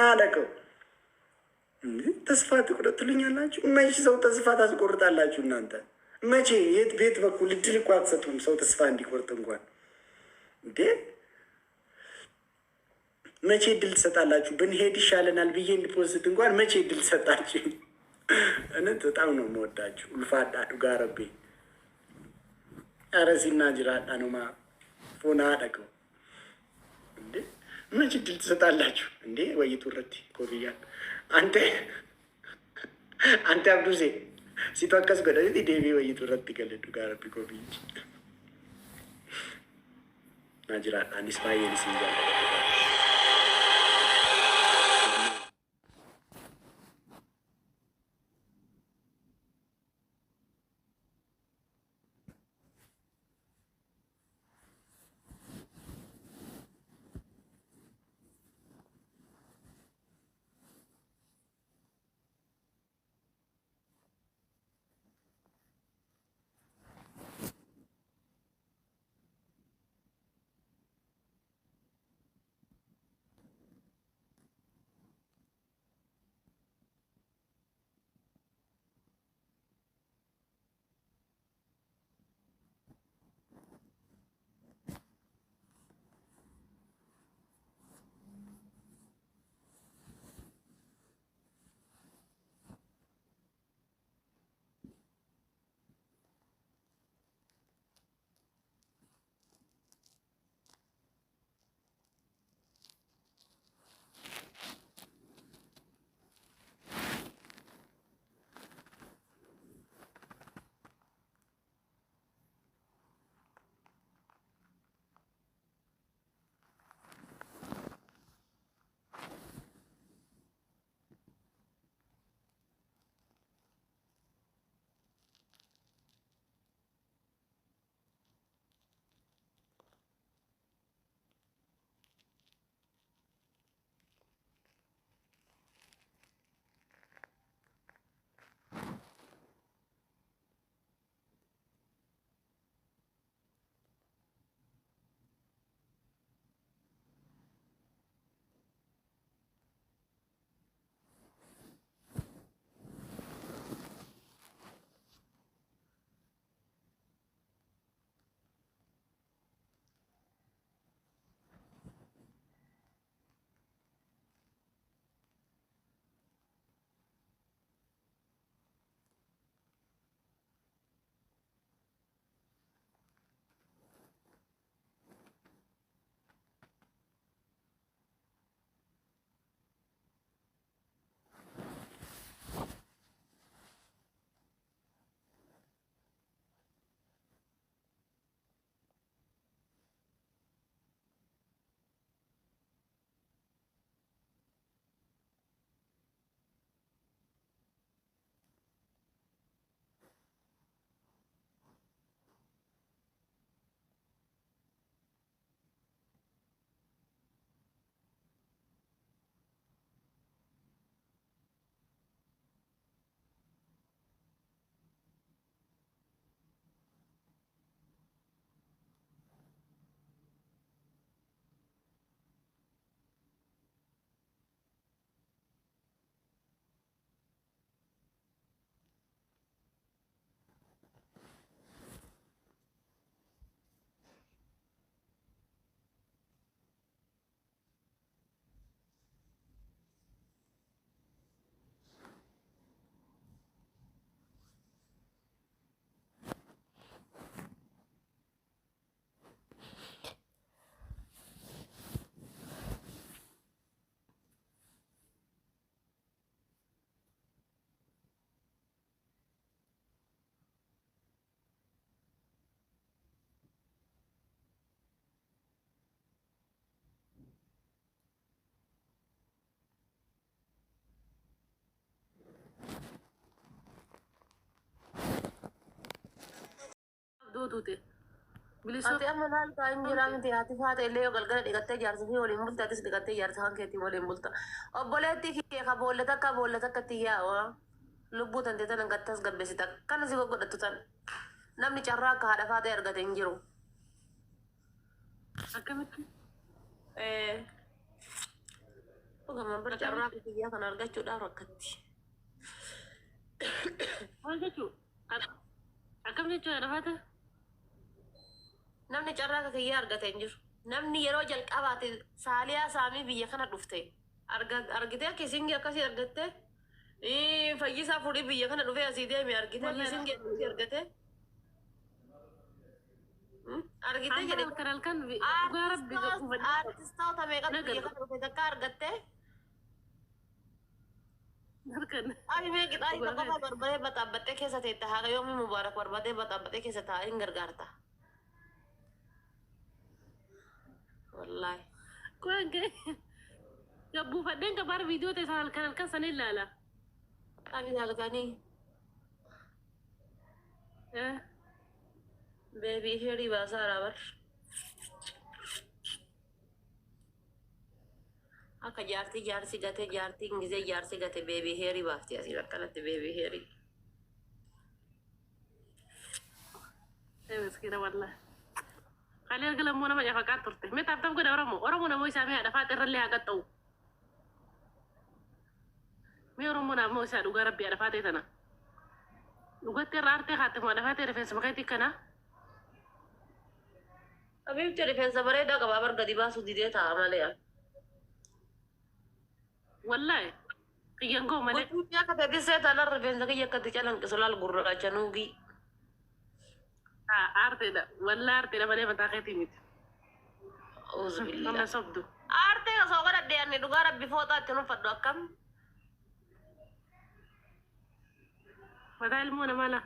አለቀው። ተስፋ ትቆርጡልኛላችሁ? መቼ ሰው ተስፋ ታስቆርጣላችሁ እናንተ? መቼ የት ቤት በኩል እድል እኮ አትሰጡም ሰው ተስፋ እንዲቆርጥ እንኳን እንዴ? መቼ እድል ትሰጣላችሁ? ብንሄድ ይሻለናል ብዬ እንዲፖስት እንኳን መቼ እድል ትሰጣችሁ? እነት በጣም ነው የምወዳችሁ። ulfaadha dhugaa rabbi አረሲና ጅራጣ ነው ማ ፎና አደቀው እንዴ? መቼ እድል ትሰጣላችሁ እንዴ? ወይቱ ረቲ ኮፍያ አንተ አብዱሴ ሲተወከስ ጎደቲ ዴቪ ወይቱ ረቲ ገለ dhugaa rabbi ኮፍያ ናጅራጣ አኒስ ባየን ሲንጃ duutuute ati amma laal kaa'in jiraamti ati faata illee yoo galgala dhiqattee jaarsa fi waliin bulta atis dhiqattee jaarsa kan keetti waliin bulta obboleetti kee ka boolla takka tiyyaa lubbuu tante tanan gattas gabbeessita kana si godhattu tan namni carraa akka haadha faata argate hin jiru akkamitti Kamu bercarra kaya kan harga cuda rakati. Harga cu. Akam ni cu ada apa? Namni carra kaya harga tenjur. Namni yero jal kabate salia sami biya kana dufte. Argite kisingi akasi argite. Fayyisa fudi biya kana dufe aside mi argite kisingi argite. Argite jadi Kenalkan garab artis tahu tapi kan biya kana dufe dakar argite. Abi me kita ay baka barbare batabate kesa teta ha kayo mi mubarak barbate batabate kesa ta ingargarta. Wallahi. Kuan ke? Ya bu faden ka bar video te sal kan sanil lala. Abi dalgani. Baby heri basar abar. Akka jaarti gate jaarti ngize jaarsi gate baby heri bafti asir akkanatti baby heri. Miskina wallah. Kalian kalau mau nama jaga kantor teh. Me tab ko da orang mau isame ada fatir le aga tau. Me orang mau isa du garab bi ada fatir tana. Ugat arte khatem ada fatir fes makati kana. Abi cari fensa bare da kabar gadi basu di dia ta amale ya. Wallahi. Kiyan go male. Ya kata dia saya talar fensa ke ya kata jalan ke solal gurra canugi. Arte da. Wallahi arte da male matakati mit. Auzubillah. Mama sabdu. Arte ka sogara de ani du garab bi foto atunu faddu akam. Padahal muna mala.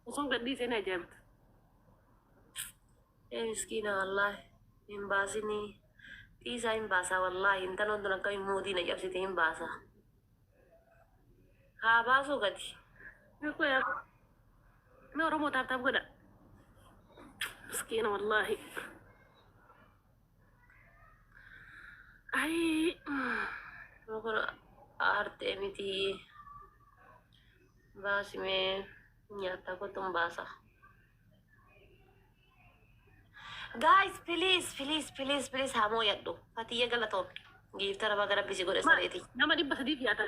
Usung gadi sena jamt. Miskina wallahi. Imbasi ni. Isa imbasa wallahi. Inta nonton kami mudi na jab siti imbasa. Ha basu gadi. Aku ya. Me orang mau tab ko da. Miskina wallahi. Ay. Mukun arte miti. Basi me nyata ko tumbasa. Guys, please, hamo yaddo. Fatiya galaton. Giftara bagara bisi gore sareti. Nama di basa di fiata.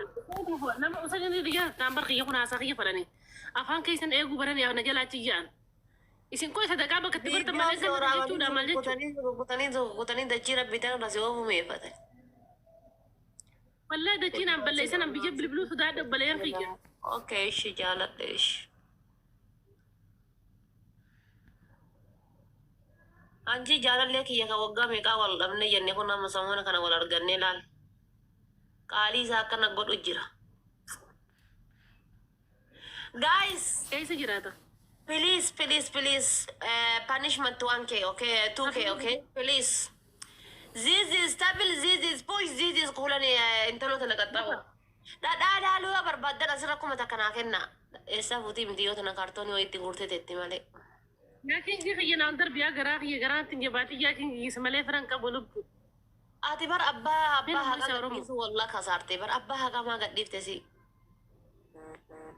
Nama usahanya ni dia tambar kiyo kuna asa kiyo pada ni. Afan kaisan egu barani ya najala cijan. Isin ko sa daga ba katibar ta malaga na juda malje. Kutani da jira bitang na siwa fu me fata. Wallahi da cina balle sana bije bilbilu su da balle yan kiyo. Okay, shi jalat ish. Anji jalan leki ya kawagga me kawal gamne yanne kuna masamona kana wal arganne lal. Kali sa kana god ujira. Guys, Kaisa jirata. please, punishment to 1K, okay? 2K, okay? Please. This is stable, this is push, this is kulani intano tanagataho. Da lu barbadda asira kuma takana kenna. Esa futi mdiyo tana kartoni wa itti gurte tetti male. Yakin ji khiyana andar biya gara khiya gara tin jabati yakin ismale franka bolub. Ati bar abba haga isu wallah kasarte bar abba haga ma gadifte si.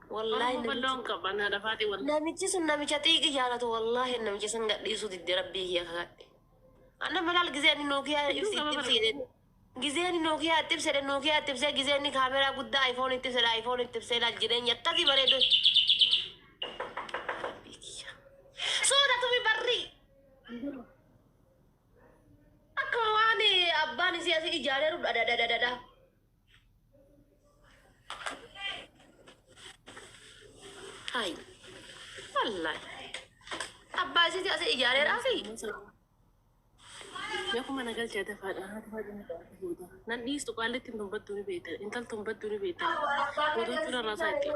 Wallahi ballon ka bana da fati wallahi. Namichi sun namicha tigi jaalatu wallahi namichi sun gadhiisu didde rabbii hiya kagadhe. Anna malal gizeeni Nokia ibsi gizeeni Nokia tibsede Nokia tibse gizeeni kamera guddaa iPhone tibse laal jireenya akkasii bareedu. Suuda tumi barri. Akkuma waan abbaan isii asii ijaareeru dhadhadhadhadha. Hai. Wallahi. Abbaa isii asii ijaareeraa fi. Ya kuma nagal jada fada ni huda. Nan dis to kwalle tin tumbattu ni beta. Intal tumbattu ni beta. Wudu tuna rasa ti.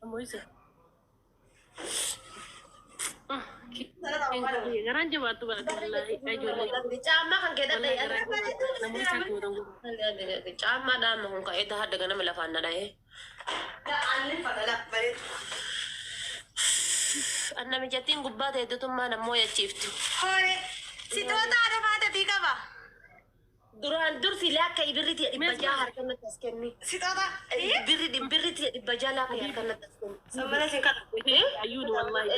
Amoisa. Garan je batu batu wallahi ajolle. Cama kan kita deh. Namoisa ko tanggo. Cama dah mau kau itu ada dengan melafan dah eh. Anna mijatiin gubbaate hedduu mana mooya chiiftu. Hore, si tuota ada faate tika ba? duraan dursi laakka ibirriti dhibba harkanna taskenni sixoota birriti dhibba laakka harkanna taskenni sammana sin kana ayyuun wallahi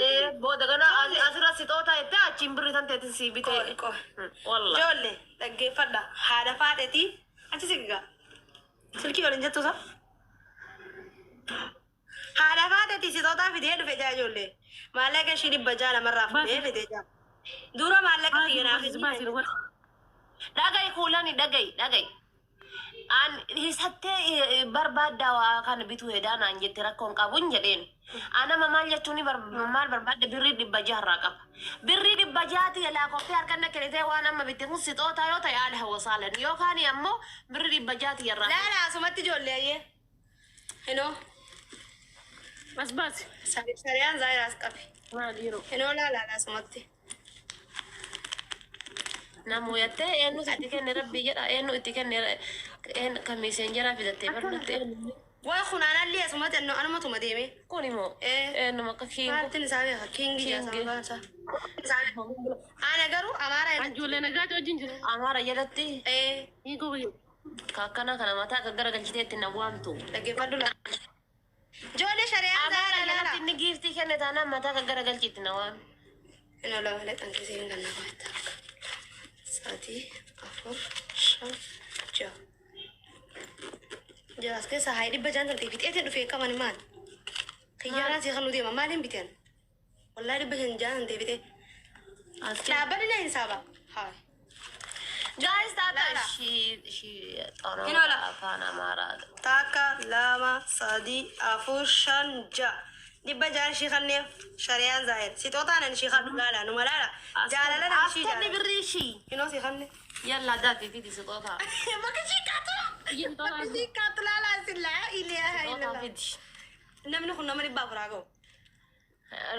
booda gana asirra sixoota itti achiin birritan teetin sii bitee wallahi ijoollee dhaggeeffadha haadha faadhetii achi sigaa silkii waliin jettu sa haadha faadhetii sixootaa fidee dhufe jaa ijoollee maallaqa ishii dhibba namarraa fidee fidee jaa dura maallaqa fiyyanaa dhagay kuulani dhagay an hisattee barbaadda waa kana bitu hedaan an jette rakkoon qabuun jedheen anama maal jechuuni maal barbaadda birrii dhibba jaarraa qaba birrii dhibba jaati yalaa koftee harkanna kenitee waan amma bitte kun sixoota yoo ta'e haala hawasaalan yookaan ammoo birrii dhibba jaati yarraa laala asumatti ijoollee ayyee hinoo bas sariyaan zaayiraas qabe maal yeroo hinoo laala asumatti namu yatte enu itti kenne rabbi jedha enu itti kenne en kamisen jara fidatte barnatte waa kunaanallee asumatti anumatu madeeme kuni mo enu makka kiin maaltin isaabe kingi jaasanbaansa ana garuu amaara ijoollee nagaati wajjin jiru amara jedhatti hiikoo kakkana kana mataa gaggara galchiteetti na waamtu dhaggeeffadhu la ijoollee shari'aan amara zaayira laala jedhatti inni giiftii kenne taanaan mataa gaggara galchitti na waam hinoo lama lexankisee hin ganna baata sati afur shan jaha jahaas keessa hayi dhibba jaan tantee fixeetiin dhufee qaban maal kiyyaanaa si kan nu deema maaliin biteen wallahi dhibba shan jaan tantee fixee dhaabbanni na hin saaba hayi guys tata Lala. she Hinola. afaan amaaraa takka lama sadi afur shan jaha dhibba jaan ishii kanneef shari'aan zaayir sixootaan ishii kan dhugaadha numa laala jaalala na ishii astanni jaalala birrii ishii hinoo si kanne yalla daati fiti sixoota maka ishii kaatu maka ishii kaatu laala sillaa ilaaha sixoota illallah fiti namni kun nama dhibba afuraa ga'u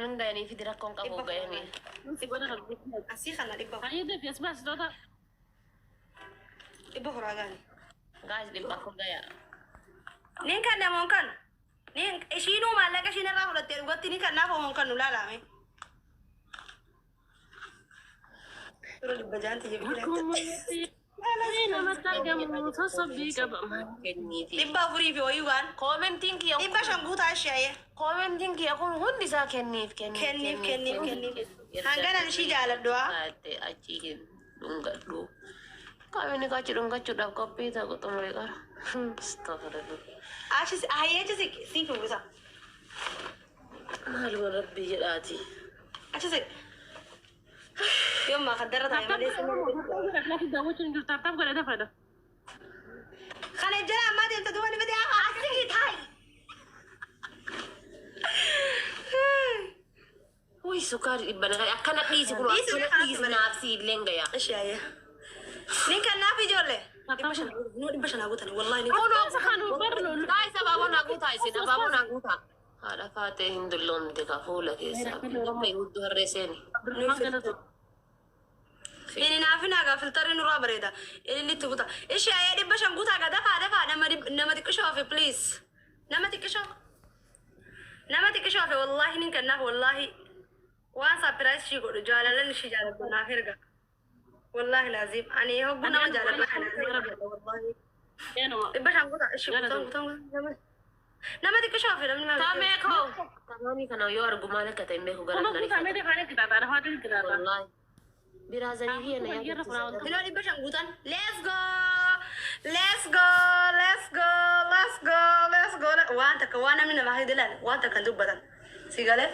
Rindani fi rakkoon qabu ga'anii. asii kana dhibba ayyuudha fi asbaas toota dhibba afuraa ga'ani Guys, dhibba kun gaya. nin kan namoon kan nin ishiinuu maallaqa ishiin irraa fudhattee dhugatti ni kan naaf oomoon kan nu laalame yeroo dhibba jaanti namatti argamu sossobbii qaba Kenniiti. dhibba afurii fi wayii waan Commenting kiyya dhibba shan guutaa ishee commenting kiyya kun hundi isaa kenniif kenniif hanganan ishii jaaladhuwa Ate achi dhungadhu. Kamini kachi dhungachuudhaaf qophii ta'u xumure qara. Astaghfirullah. achis hayyeechi sii fuusa Maaluma rabbii jedhaati. achis yoommaa kan darra taa'e malee daawwachuun jirtu tartaaf godhata fada kana jala ammaa deemta duuba nifate asii taa'i Wui sukari dhibba nagaa akkana dhiisi kun akkana dhiisi naaf si illeen gaya. ishee hayya nin kan naaf ijoollee dhibba shanaa guutani wallaahi nin Kuno sakanu barno. Guys, ababo naguta isin ababo naguta. Haadha faatee hin dulloomte ka fuula keessa. Amma hudduu harreeseen. ini naafi naagaa filtarri nurraa bareeda inni itti guuta ishee hayya dhibba shan guutaa ga dafaa nama xiqqishoo hafe please nama xiqqishoo hafe wallaahi nin kan naaf wallaahi waan saapiraayis ishii godhu jaalalan ishii jaaladhu naaf erga wallaahi laazim ani hogguu nama jaaladhu wallaahi dhibba shan guutaa ishii guutaan nama xiqqishoo hafe namni maal Tameeko. Tamani kana yoo argu maal akka ta'e beeku gara nani. Wallahi. Birazanii fi yana yaadu. Hello, dhibba shan guutaan. Let's go! Waan takka waan namni namaa hidilan waan takka dubbatan. Si galee?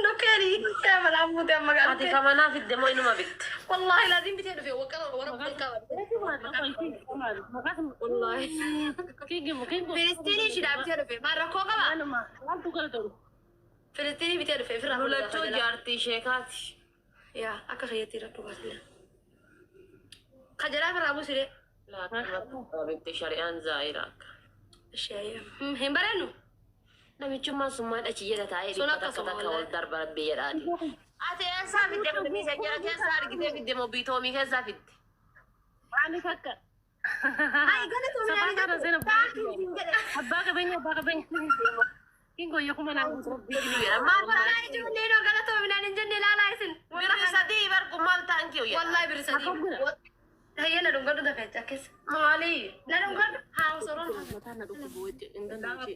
Dokeri, yaa malaa muutee amma Ati galte. kamanaa fidde moo inuma bitte. Wallahi laazim bitee dhufe wallahi. Filistiinii shidhaa bitee dhufe maal rakkoo qaba? Filistiinii bitee dhufe firraa Lulachuu jaartii sheekaati. yaa akka fayyatti irratti dhugaatila. Kajalaa firraa busire. Laata bitte shari'aan zaayira. Ishee hin bareenu. Namichummaan summaa dhachi jedha taa'ee Sun dhibba akkasuma takka wallahi. wal darba rabbee jedhaati. Ati eessaa fidde mudhiisa jala keessaa argitee fidde moo biitoomii keessaa fidde. Ani fakka. Ay, gana tuumee ani gatu. Abbaa benya baka benya kingo yo kuma na ما أنا يجوني لو قالتوا من الإنجني لا لا يسن برسدي بركو مال تانكيو يا والله برسالي هي أنا دونغ ده فيها كيس مالي لا دونغ ها وصلون matana do ko boje indana ce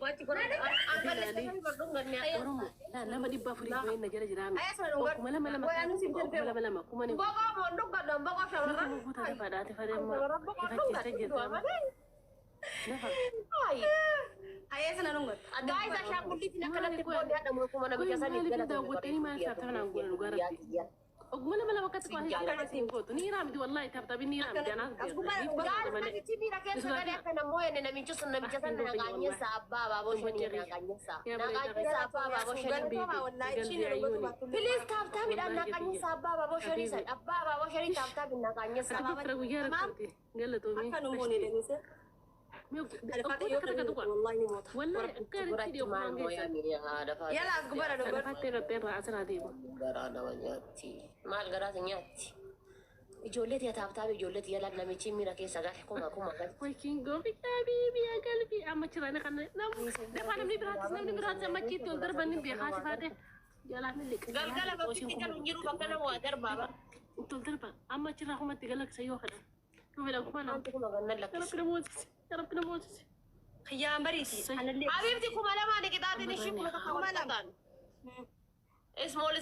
la lama dibba furi ko en jere jira mi kuma lama kuma ne bogo mo ndugga dom bogo shawara ko ta fada ta fada ma ta ce ta ma nafa ay هيا سنة دونغ guys asha kulli tina kala ko ndi hada mo kuma na ko bija sani da gotani ma sa ta na ngoro ngara ogmala mala wakati ko hira ma sin ko to ni ram di wallahi tab tabi ni ram di anas guys TV na kesa kale kana moyo na minchu sunna bija sana na ganya sa abba babo shoni na ganya sa abba babo shoni wallahi shine please tab tabi dan na ganya sa abba babo shoni sa abba babo shoni tab tabi na ganya sa baba tra guyara ko ngala to mi كانوا موني لنسى والله موت والله كان تدي ما moya mi hada fa يلا أكبر أكبر fatera terra asra di garada wajati mal garada nyati ijolet ya tab tabi ijolet ya lag namichi mira ke saga kuma wai kingo bi habibi ya qalbi amma cirana kan nam da fa namni birat sama cito darban bi khasi fate yala min lik galgala ba kiti kan ngiru bakana wa darba ba انتم دربا اما ترى هم تقلك سيوخ ده شوفي لو كمان antu kuma gannan lak يا ربنا موت خيام بريتي أنا اللي حبيبتي kuma lama ne kita tini ship na kuma lama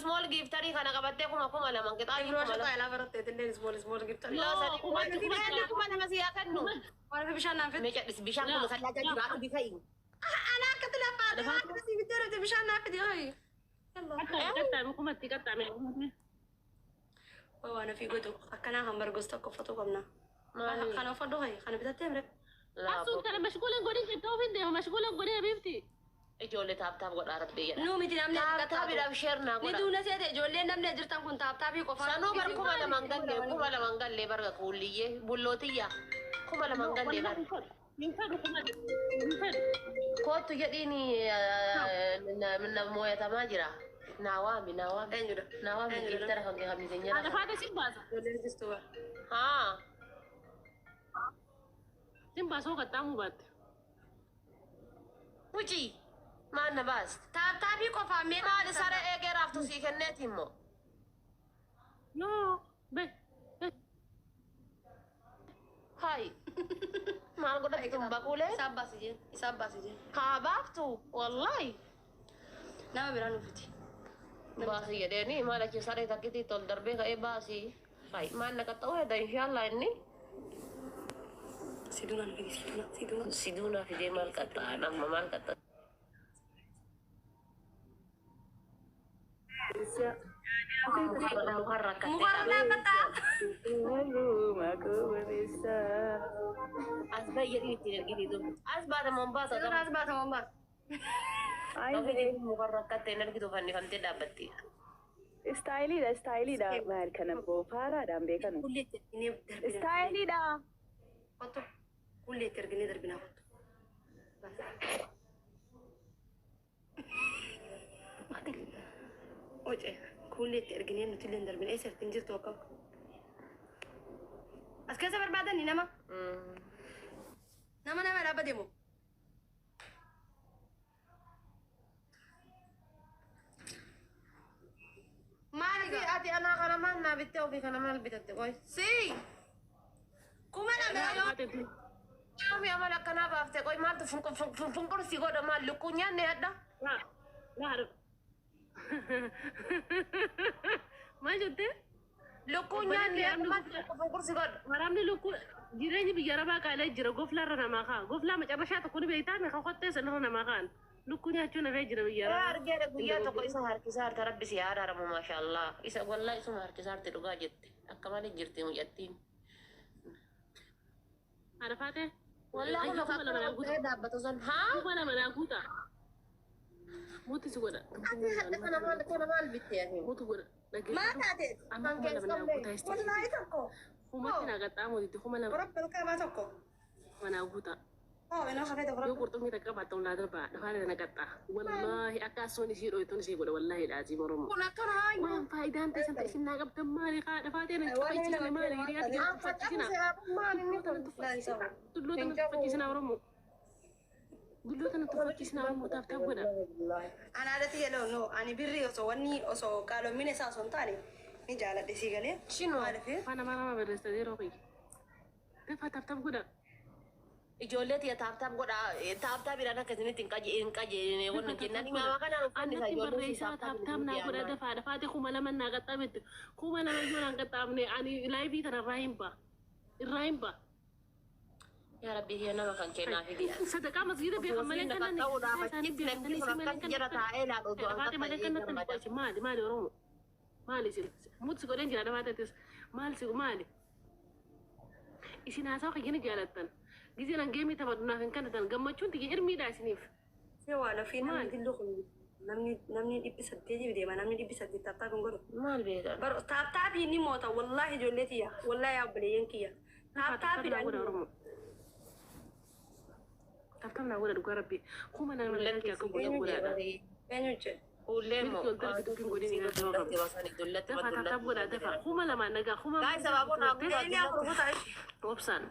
small gift tari kana kabatte kuma lama kita أي روش طايلة برت تدلين سمول جبت la sani kuma lama siya kanno وأنا في بشان نافذ me chadis bishan kuma sallaja jira bi kai أنا كتلا فاضي بس بتدرب بشان نافذ هاي يلا قطع مكم تقطع من وأنا في قدو أكنا هم برجستك كفتو كمنا خنا فدو هاي خنا بتتمرك la أصلا كان مشغولة قولي توفين ده مشغولة قولي حبيبتي ijolle tab god arabbe ya نو متي نمني tab tab da share na goda ندونا سيد جولي نمني جرتان كنت تاب كوفا sano bar kuma la mangalle barga kulliye bullotiya kuma la mangalle bar ko to yadini na moya tamajira nawami nawami giftara hange hamizenya هذا فاده سيمباسا جولي جستوا ha سيمباسا هو قدامه بات fuji manna bas tabi ko fa me ma sare e ge rafto si kenneti mo نو بي hai mal goda tumba kule سابا سيجي ha baftu wallahi نما برانو فتي basi ya deni mala ci sare takiti tol darbe ka e basi hai manna ka taw da inshallah inni سيدونا نفيدي سيدونا siduna fi de mal kata nam mal kata muharrakat مقارنة بتا asba yari tidak gini tuh asba ada mombasa سيدونا kan أسبات ومبات tapi di muharrakat tenar gitu kan kan dapat ya ستايلي دا باهر كان بوفارا دام بيكانو كل تربيني دربنا ستايلي دا قطو كل تربيني دربنا قطو بس وجه كل تربيني نتلين دربنا إيش تنجر توقع أسكت بربادني نما نما لا بديمو mari ati anak kana man na bitte obi kana mal bitte koy si kuma na mero kami amala kana bafte koy mal tu fun kursi godo mal lukunya ne ada لا عارف ما جبت lukunya ne ada mal fun kursi godo ورامني لو جيراني بيجربها قال جرا غفلا رنا ما خا غفلا ما جربش تكون بيتان خاطر سنرنا ما خان لو كنا تشونا في جرا بيجرا argere guya to koy sahar kisar tarabbi si ada ramu mashallah isa wallahi sumar kisar te duga jette akamali jirte mu yattin عرفاته wallahi ma ka da batozan ha ولا مناقوتا موتي سودا kana mal bitte ya موتو غدا ما تعتد اما كما مناقوتا استي والله تكو وما كنا قطامو دي كما رب الكعبة تكو مناقوتا أنا خفيت yo برب kurto mi taka baton la darba da fara na gatta wallahi aka so ni shi do to sai goda wallahi da azimi rumu كنا كراي ma faidan ta san tashin na gabtan mali ka da fata ne kai cikin mali riya da fatina لا يسوي tullo da fatina rumu Gulloota tuffachiisnaa ammoo taaftaa godha. Ana adati yellow no. Ani birri oso kalau mine sa sontani. Ni jala desi gale. Shino. Mana barreessa yeroo qiyya. Defa taaftaa godha. Ijoollee tiya taaptaa biraan akkasinitti hin qajeelne wanna jennaan imaama kanaan uffanni isaa ijoollee barreessaa taaftaa naa godha dafaate kuma lama naa qaxxaamette kuma lama yoo naan qaxxaamne ani laayivii tana irraa hin ba'a. yaa rabbii hiya nama kan kennaa fidi Sadaqaa masgiida beekan malee kan nani maali oromo maali isin mutsi godhen jira dafaatettis maali isin haasawa kayyana jaalattan gizeelan geemii taphadhunaaf hin kanatan gammachuun tiyya hirmiidha isiniif. Sewa fi namni dillu kun namni dhibbi saddeetii deema namni dhibbi saddeet taaptaa kun godhu. maal beekan Baro taaptaa fi ni moota wallahi ijoollee tiyya wallahi abboleeyyan kiyya. Taaptaa fi dhaan. Taaptaa naa godha dhugaa rabbi kuma nama lalatti akka godhaadha. Eenyu jedhu. ullee moo kuma lama nagaa kuma gaay sababoo naa guutaa Eenyu afur obsaan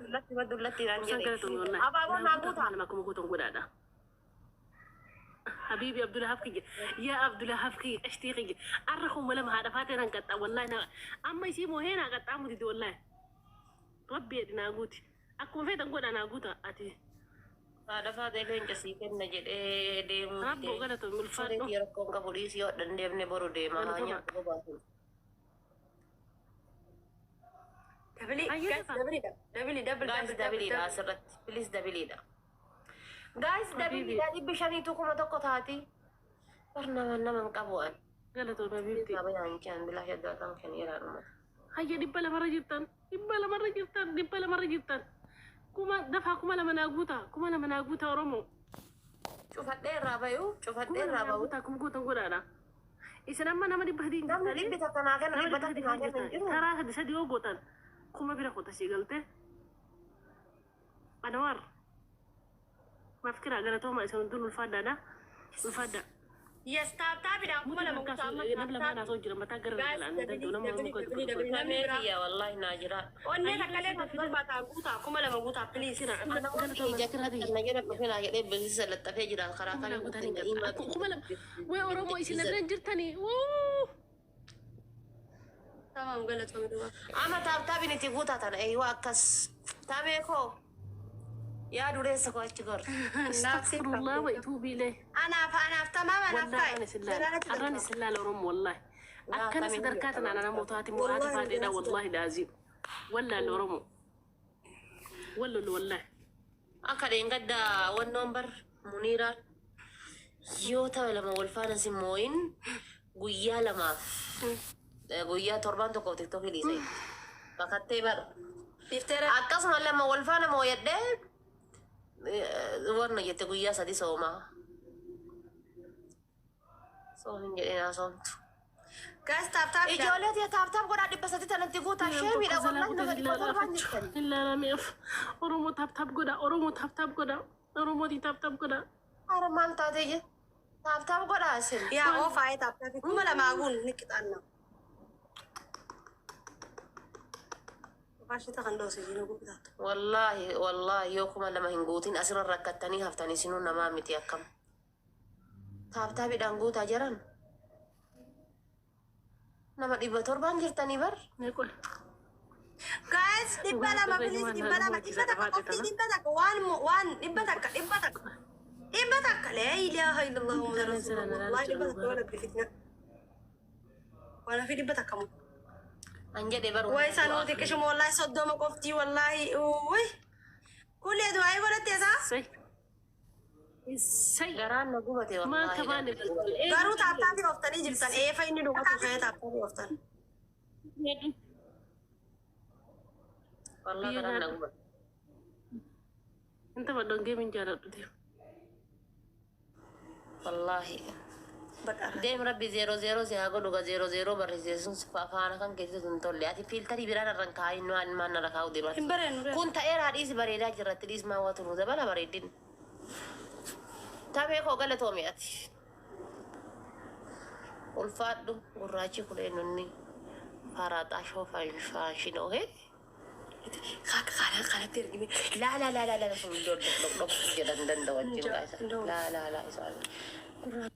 dullatti irraan obsaan jedhe galatoon wallahi abaaboo naa guutaa nama kuma guutan godhaadha. حبيبي عبد الله حفكي يا عبد الله حفكي اشتيقي ارخم ولا ما هذا فاتن انقطع والله انا اما يسيمو هنا قطع مدي والله ربي ادنا غوتي اكو فيت نقول انا غوتا اتي هذا فاتن لين جسي كن جدي ديم ربو غلط من الفاتو يركون كبوليس يو دن ديم ne boru de ma hanya ko ba su dabili da asirrat please dabili da guys dabili da dibbi shaniitu kuma tokko taati barna nama qabu'an غلط بابيتي ya bayan kan bilah ya datang kan ira rumah هيا دبا لما رجبتن دبا لما رجبتن كما دفع كما لما ناغوتا ورمو cufadhee irraa bayu كم غوتا غودا إذا ما نما دبا هدين namni dhibbi takka naa kenna dhibba takka naa kenna hin jiru ترى هذا سدي وغوتن كما بيرا خوتا شيغلته أنوار ما فكرة غلطوا ما يسوون دول الفادا Yes, taaptaa fi dhaan kuma lama guutaa amma nameeti ya wallahi naa jira onnee takkalee kan barbaataa guutaa kuma lama guutaa please. na jedha dhufee jedhee beeksisa laxxafee jira karaa kan وين أورومو إيش ندرن جرتني Tamam galatoomii dhugaa. ama taaptaabiin itti guutaa tana eeyyuu akkas taabee koo yaa dureessa koo achi gor استغفر الله وأتوب إليه Anaaf tamaama anaaf والله أراني سلا الأورومو والله أكن صدركاتنا أنا موتاتي مراتي فادينا والله لازم ولا الأورومو والله akka dheengadda wannoon bar muniiraan yoo ta'e lama wal faana simmooyin guyyaa lamaaf guyyaa torbaan tokko tiktokii dhiise bakattee bar Bifteera akkasuma lama wal faana mooyadhee warna jette guyyaa sadi soomaa soomin jedhee naa soomtu gaas taaptaa fi ijoollee tiya taaptaap godhaa dhibba sadi tanatti guutaa sheemiidha wallahi nama dhibba torbaan jirtan إلا لم يف أورومو تاب قدا Ara maal taatee je taaptaap godhaa isin yaa oofaayee taaptaa fi kuma lamaa guun ni qixaanna. Faashita kan dhoose jiru guutaa. wallahi yoo kuma lama hin guutin asirra rakkattanii haftanii sinuu namaa miti akkam taaptaapiidhaan guutaa jiran nama dhibba torbaan jirtanii bar نقول Gaas dhibba lama please dhibba lama dhibba takka qofti dhibba takka waan dhibba takka laa ilaaha illallah muhammad rasulullah wallahi dhibba takka wala bifitna wala fi dhibba takka mu an jedhe bar way sanuuti kishuma wallahi soddoma qofti wallahi uy kullee du'aa godhattee saa سي garaan na gubate ما wallahi كمان garuu taaptaa fi oftanii jirtan eefa inni dhugatu ka'ee taaptaa fi oftan wallahi garaan na gubate انت بدون جيمين جارد wallahi badhaara deem rabbi 00 si haa godhuga 00 barreessee sun faana kan keessatti sun tolle ati fiiltarii biraan irraan kaa'in waan maan narra kaa'u deemaa hin bareennu kun ta'eeraa dhiisi bareedaa jirratti dhiis maa waatu nu dabala bareeddin taphee koo galatoome ati ulfaadhu gurraachi kudhee nunni faaraaxaashoo faashinoo hee خاك ترجمي لا لا لا لا لا لا لا لا لا لا لا لا لا لا لا لا لا